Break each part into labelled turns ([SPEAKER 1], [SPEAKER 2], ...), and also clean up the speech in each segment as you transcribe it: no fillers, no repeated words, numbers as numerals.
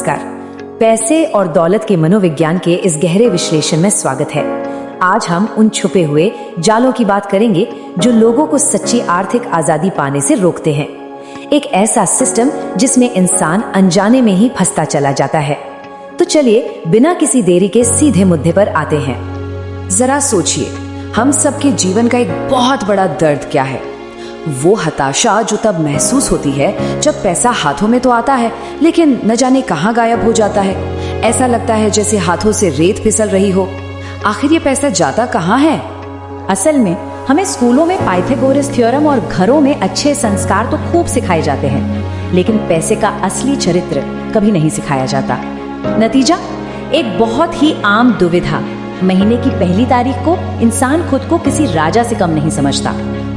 [SPEAKER 1] नमस्कार। पैसे और दौलत के मनोविज्ञान के इस गहरे विश्लेषण में स्वागत है। आज हम उन छुपे हुए जालों की बात करेंगे जो लोगों को सच्ची आर्थिक आजादी पाने से रोकते हैं। एक ऐसा सिस्टम जिसमें इंसान अनजाने में ही फंसता चला जाता है। तो चलिए बिना किसी देरी के सीधे मुद्दे पर आते हैं।
[SPEAKER 2] जरा सोचिए, हम सबके जीवन का एक बहुत बड़ा दर्द क्या है? वो हताशा जो तब महसूस होती है जब पैसा हाथों में तो आता है लेकिन न जाने कहाँ गायब हो जाता है। ऐसा लगता है जैसे हाथों से रेत फिसल रही हो। आखिर ये पैसा जाता कहाँ है?
[SPEAKER 1] असल में हमें स्कूलों में पाइथागोरस थ्योरम और घरों में अच्छे संस्कार तो खूब सिखाए जाते हैं, लेकिन पैसे का असली चरित्र कभी नहीं सिखाया जाता। नतीजा एक बहुत ही आम दुविधा। महीने की पहली तारीख को इंसान खुद को किसी राजा से कम नहीं समझता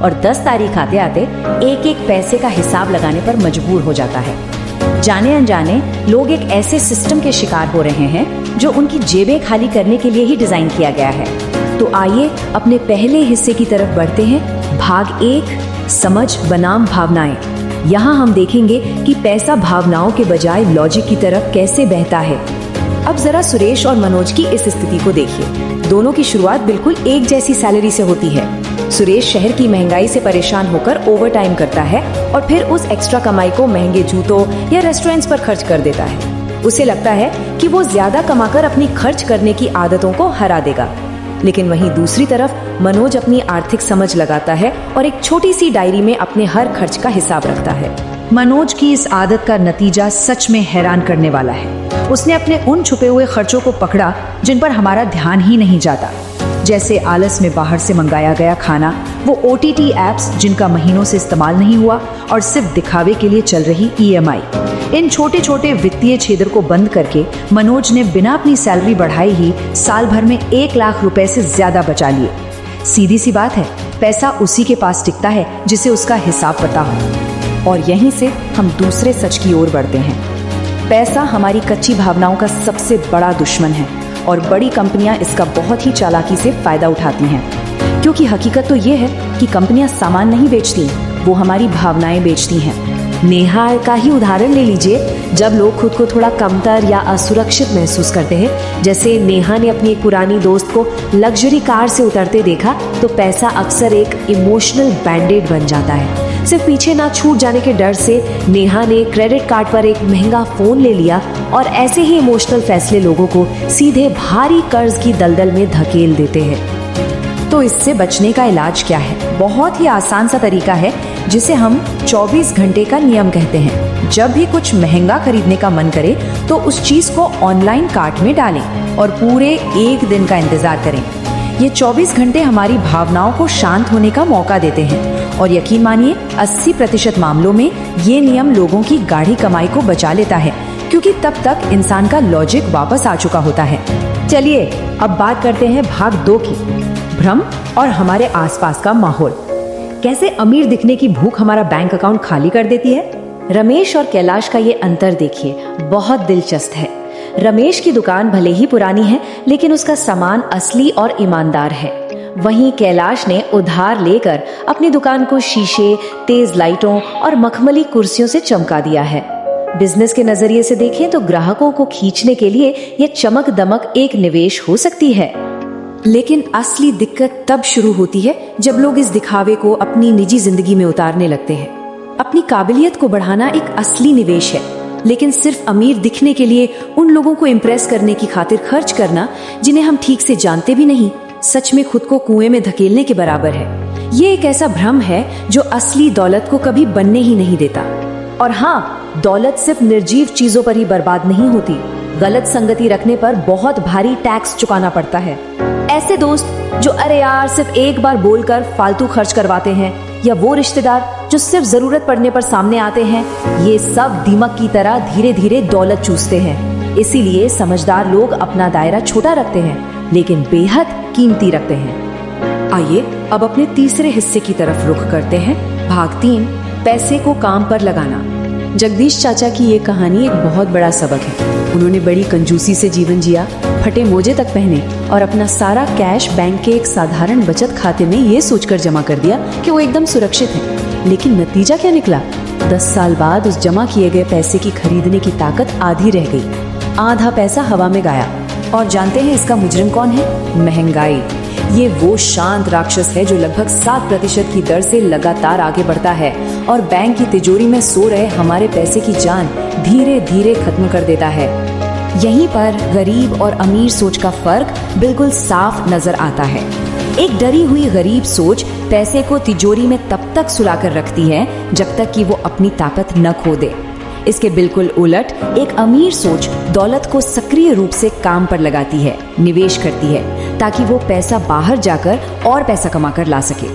[SPEAKER 1] और 10 तारीख आते आते एक एक पैसे का हिसाब लगाने पर मजबूर हो जाता है। जाने अनजाने लोग एक ऐसे सिस्टम के शिकार हो रहे हैं जो उनकी जेबें खाली करने के लिए ही डिजाइन किया गया है। तो आइए अपने पहले हिस्से की तरफ बढ़ते हैं। भाग 1, समझ बनाम भावनाएं। यहाँ हम देखेंगे कि पैसा भावनाओं के बजाय लॉजिक की तरफ कैसे बहता है। अब जरा सुरेश और मनोज की इस स्थिति को देखिए। दोनों की शुरुआत बिल्कुल एक जैसी सैलरी से होती है। सुरेश शहर की महंगाई से परेशान होकर ओवरटाइम करता है और फिर उस एक्स्ट्रा कमाई को महंगे जूतों या रेस्टोरेंट्स पर खर्च कर देता है। उसे लगता है कि वो ज्यादा कमाकर अपनी खर्च करने की आदतों को हरा देगा। लेकिन वहीं दूसरी तरफ मनोज अपनी आर्थिक समझ लगाता है और एक छोटी सी डायरी में अपने हर खर्च का हिसाब रखता है। मनोज की इस आदत का नतीजा सच में हैरान करने वाला है। उसने अपने उन छुपे हुए खर्चों को पकड़ा जिन पर हमारा ध्यान ही नहीं जाता, जैसे आलस में बाहर से मंगाया गया खाना, वो OTT ऐप्स जिनका महीनों से इस्तेमाल नहीं हुआ और सिर्फ दिखावे के लिए चल रही EMI। इन छोटे छोटे वित्तीय छेदर को बंद करके मनोज ने बिना अपनी सैलरी बढ़ाए ही साल भर में 1 लाख रुपए से ज्यादा बचा लिए। सीधी सी बात है, पैसा उसी के पास टिकता है जिसे उसका हिसाब पता हो। और यहीं से हम दूसरे सच की ओर बढ़ते हैं। पैसा हमारी कच्ची भावनाओं का सबसे बड़ा दुश्मन है और बड़ी कंपनियां इसका बहुत ही चालाकी से फायदा उठाती हैं। क्योंकि हकीकत तो ये है कि कंपनियां सामान नहीं बेचती, वो हमारी भावनाएं बेचती हैं। नेहा का ही उदाहरण ले लीजिए। जब लोग खुद को थोड़ा कमतर या असुरक्षित महसूस करते हैं, जैसे नेहा ने अपनी एक पुरानी दोस्त को लग्जरी कार से उतरते देखा, तो पैसा अक्सर एक इमोशनल बैंडेड बन जाता है। सिर्फ पीछे ना छूट जाने के डर से नेहा ने क्रेडिट कार्ड पर एक महंगा फोन ले लिया और ऐसे ही इमोशनल फैसले लोगों को सीधे भारी कर्ज की दलदल में धकेल देते हैं। तो इससे बचने का इलाज क्या है? बहुत ही आसान सा तरीका है जिसे हम 24 घंटे का नियम कहते हैं। जब भी कुछ महंगा खरीदने का मन करे तो उस चीज को ऑनलाइन कार्ट में डालें और पूरे 1 दिन का इंतजार करें। ये 24 घंटे हमारी भावनाओं को शांत होने का मौका देते हैं और यकीन मानिए 80% मामलों में ये नियम लोगों की गाढ़ी कमाई को बचा लेता है, क्योंकि तब तक इंसान का लॉजिक वापस आ चुका होता है। चलिए अब बात करते हैं भाग 2 की, भ्रम और हमारे आसपास का माहौल। कैसे अमीर दिखने की भूख हमारा बैंक अकाउंट खाली कर देती है। रमेश और कैलाश का ये अंतर देखिए, बहुत दिलचस्प है। रमेश की दुकान भले ही पुरानी है, लेकिन उसका सामान असली और ईमानदार है। वहीं कैलाश ने उधार लेकर अपनी दुकान को शीशे, तेज लाइटों और मखमली कुर्सियों से चमका दिया है। बिजनेस के नजरिए से देखें तो ग्राहकों को खींचने के लिए यह चमक दमक एक निवेश हो सकती है, लेकिन असली दिक्कत तब शुरू होती है जब लोग इस दिखावे को अपनी निजी जिंदगी में उतारने लगते हैं। अपनी काबिलियत को बढ़ाना एक असली निवेश है, लेकिन सिर्फ अमीर दिखने के लिए उन लोगों को इम्प्रेस करने की खातिर खर्च करना जिन्हें हम ठीक से जानते भी नहीं, सच में खुद को कुएं में धकेलने के बराबर है। ये एक ऐसा भ्रम है जो असली दौलत को कभी बनने ही नहीं देता। और हाँ, दौलत सिर्फ निर्जीव चीजों पर ही बर्बाद नहीं होती। गलत संगति रखने पर बहुत भारी टैक्स चुकाना पड़ता है। ऐसे दोस्त जो अरे यार सिर्फ एक बार बोलकर फालतू खर्च करवाते हैं, या वो रिश्तेदार जो सिर्फ जरूरत पड़ने पर सामने आते हैं, ये सब दीमक की तरह धीरे धीरे दौलत चूसते हैं। इसीलिए समझदार लोग अपना दायरा छोटा रखते हैं, लेकिन बेहद कीमती रखते हैं। आइए अब अपने तीसरे हिस्से की तरफ रुख करते हैं। भाग 3, पैसे को काम पर लगाना। जगदीश चाचा की ये कहानी एक बहुत बड़ा सबक है। उन्होंने बड़ी कंजूसी से जीवन जिया, फटे मोजे तक पहने और अपना सारा कैश बैंक के एक साधारण बचत खाते में ये सोचकर जमा कर दिया कि वो एकदम सुरक्षित है। लेकिन नतीजा क्या निकला? 10 साल बाद उस जमा किए गए पैसे की खरीदने की ताकत आधी रह गई।
[SPEAKER 2] आधा पैसा हवा में गाया। और जानते हैं इसका मुजरिम कौन है? महंगाई। ये वो शांत राक्षस है जो लगभग 7% की दर से लगातार आगे बढ़ता है और बैंक की तिजोरी में सो रहे हमारे पैसे की जान धीरे धीरे खत्म कर देता है। यहीं पर गरीब और अमीर सोच का फर्क बिल्कुल साफ नजर आता है। एक डरी हुई गरीब सोच पैसे को तिजोरी में तब तक सुलाकर रखती है जब तक कि वो अपनी ताकत न खो दे। इसके बिल्कुल उलट एक अमीर सोच दौलत को सक्रिय रूप से काम पर लगाती है, निवेश करती है, ताकि वो पैसा बाहर जाकर और पैसा कमाकर ला सके।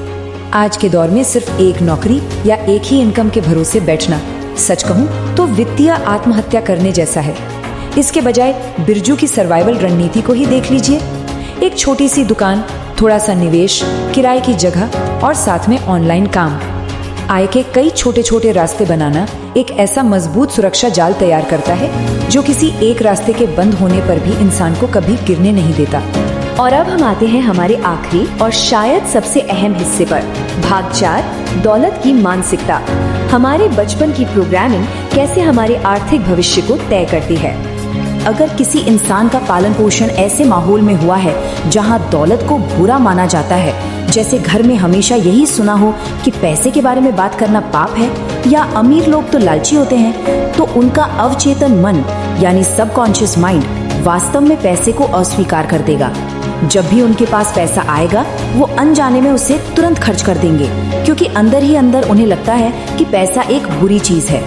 [SPEAKER 2] आज के दौर में सिर्फ एक नौकरी या एक ही इनकम के भरोसे बैठना, सच कहूं तो वित्तीय आत्महत्या करने जैसा है। इसके बजाय बिरजू की सर्वाइवल रणनीति को ही देख लीजिए। एक छोटी सी दुकान, थोड़ा सा निवेश, किराए की जगह और साथ में ऑनलाइन काम। आय के कई छोटे छोटे रास्ते बनाना एक ऐसा मजबूत सुरक्षा जाल तैयार करता है जो किसी एक रास्ते के बंद होने पर भी इंसान को कभी गिरने नहीं देता।
[SPEAKER 1] और अब हम आते हैं हमारे आखिरी और शायद सबसे अहम हिस्से पर, भाग 4, दौलत की मानसिकता। हमारे बचपन की प्रोग्रामिंग कैसे हमारे आर्थिक भविष्य को तय करती है। अगर किसी इंसान का पालन पोषण ऐसे माहौल में हुआ है जहां दौलत को बुरा माना जाता है, जैसे घर में हमेशा यही सुना हो कि पैसे के बारे में बात करना पाप है या अमीर लोग तो लालची होते हैं, तो उनका अवचेतन मन यानी सबकॉन्शियस माइंड वास्तव में पैसे को अस्वीकार कर देगा। जब भी उनके पास पैसा आएगा वो अनजाने में उसे तुरंत खर्च कर देंगे, क्योंकि अंदर ही अंदर उन्हें लगता है कि पैसा एक बुरी चीज है।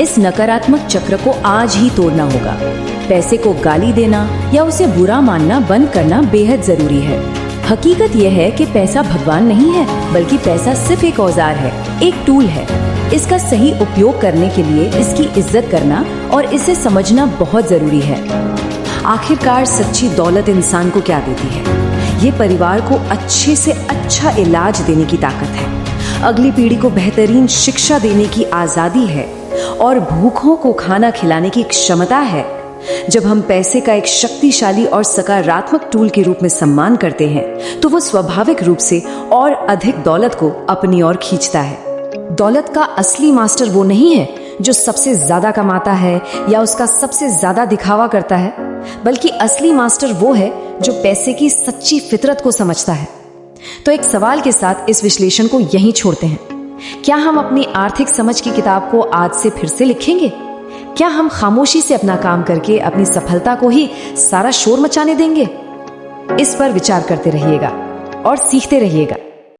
[SPEAKER 1] इस नकारात्मक चक्र को आज ही तोड़ना होगा। पैसे को गाली देना या उसे बुरा मानना बंद करना बेहद जरूरी है। हकीकत यह है कि पैसा भगवान नहीं है, बल्कि पैसा सिर्फ एक औजार है, एक टूल है। इसका सही उपयोग करने के लिए इसकी इज्जत करना और इसे समझना बहुत जरूरी है। आखिरकार सच्ची दौलत इंसान को क्या देती है? ये परिवार को अच्छे से अच्छा इलाज देने की ताकत है, अगली पीढ़ी को बेहतरीन शिक्षा देने की आजादी है और भूखों को खाना खिलाने की क्षमता है। जब हम पैसे का एक शक्तिशाली और सकारात्मक टूल के रूप में सम्मान करते हैं तो वो स्वाभाविक रूप से और अधिक दौलत को अपनी ओर खींचता है। दौलत का असली मास्टर वो नहीं है जो सबसे ज्यादा कमाता है या उसका सबसे ज्यादा दिखावा करता है, बल्कि असली मास्टर वो है जो पैसे की सच्ची फितरत को समझता है। तो एक सवाल के साथ इस विश्लेषण को यहीं छोड़ते हैं। क्या हम अपनी आर्थिक समझ की किताब को आज से फिर से लिखेंगे? क्या हम खामोशी से अपना काम करके अपनी सफलता को ही सारा शोर मचाने देंगे? इस पर विचार करते रहिएगा और सीखते रहिएगा।